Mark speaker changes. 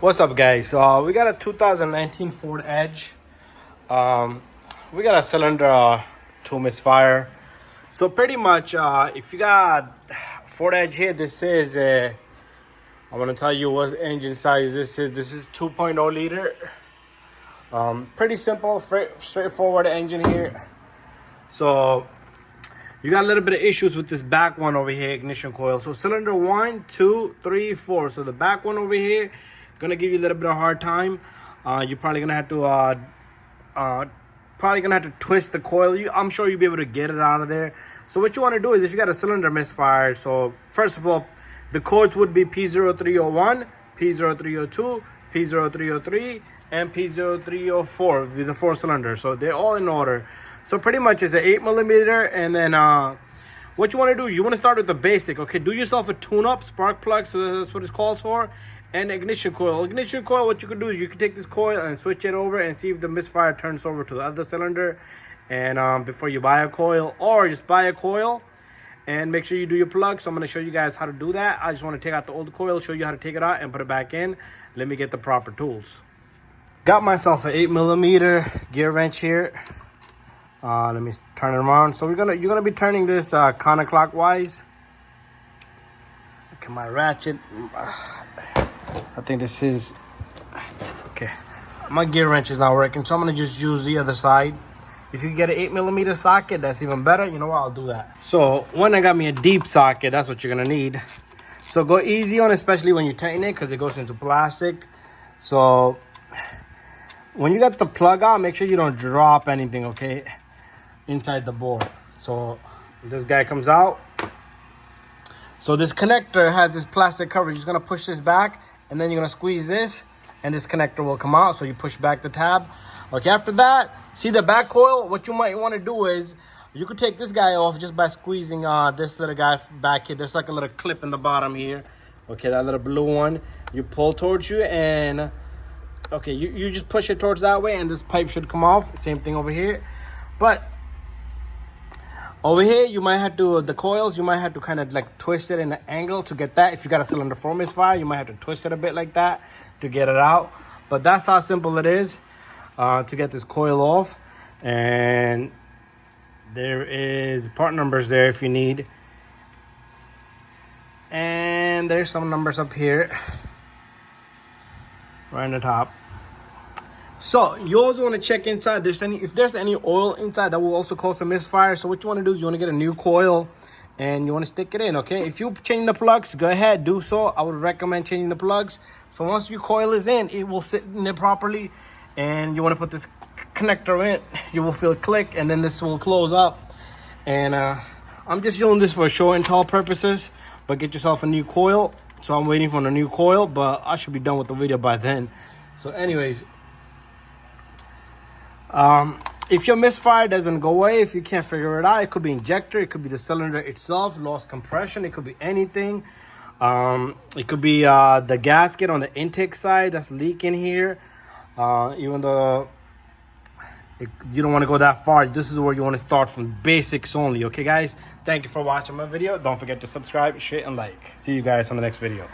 Speaker 1: What's up, guys? We got a 2019 Ford Edge. We got a cylinder 2 misfire. So pretty much, if you got Ford Edge here, this is a, I want to tell you what engine size this is. This is 2.0 liter. Pretty simple, straightforward engine here. So you got a little bit of issues with this back one over here, ignition coil. So cylinder 1, 2, 3, 4. So the back one over here gonna give you a little bit of a hard time. You're probably gonna have to twist the coil. I'm sure you'll be able to get it out of there. So what you want to do is, if you got a cylinder misfire, so first of all, the codes would be p0301, p0302, p0303, and p0304 would be the 4 cylinders. So they're all in order. So pretty much it's an 8mm, and then what you want to do, you want to start with the basic. Okay, do yourself a tune-up spark plug, so that's what it calls for, and ignition coil. Ignition coil, what you can do is you can take this coil and switch it over and see if the misfire turns over to the other cylinder, and before you buy a coil, or just buy a coil and make sure you do your plug. So I'm going to show you guys how to do that. I just want to take out the old coil, show you how to take it out and put it back in. Let me get the proper tools. Got myself an 8mm gear wrench here. Let me turn it around. So you're gonna be turning this counterclockwise. Okay, my ratchet. I think this is okay. My gear wrench is not working, so I'm gonna just use the other side. If you get an 8mm socket, that's even better. You know what? I'll do that. So when I got me a deep socket, that's what you're gonna need. So go easy on it, especially when you tighten it, because it goes into plastic. So when you got the plug out, make sure you don't drop anything, okay, inside the board. So this guy comes out. So this connector has this plastic cover. You're just gonna push this back, and then you're gonna squeeze this, and this connector will come out. So you push back the tab. Okay, after that, see the back coil? What you might want to do is, you could take this guy off just by squeezing this little guy back here. There's like a little clip in the bottom here. Okay, that little blue one. You pull towards you, and okay, you just push it towards that way, and this pipe should come off. Same thing over here. But over here, you might have to, the coils, you might have to kind of like twist it in an angle to get that. If you got a cylinder 4 misfire, you might have to twist it a bit like that to get it out. But that's how simple it is to get this coil off. And there is part numbers there if you need. And there's some numbers up here, right on the top. So you also want to check inside. If there's any oil inside, that will also cause a misfire. So what you want to do is you want to get a new coil and you want to stick it in. Okay, if you change the plugs, go ahead, do so. I would recommend changing the plugs. So once your coil is in, it will sit in there properly, and you want to put this connector in. You will feel it click, and then this will close up. And I'm just doing this for show and tell purposes, but get yourself a new coil. So I'm waiting for a new coil, but I should be done with the video by then. So anyways, if your misfire doesn't go away, if you can't figure it out, it could be injector, it could be the cylinder itself, lost compression, it could be anything. It could be the gasket on the intake side that's leaking here. Even though you don't want to go that far, this is where you want to start, from basics only. Okay, guys, thank you for watching my video. Don't forget to subscribe, share, and like. See you guys on the next video.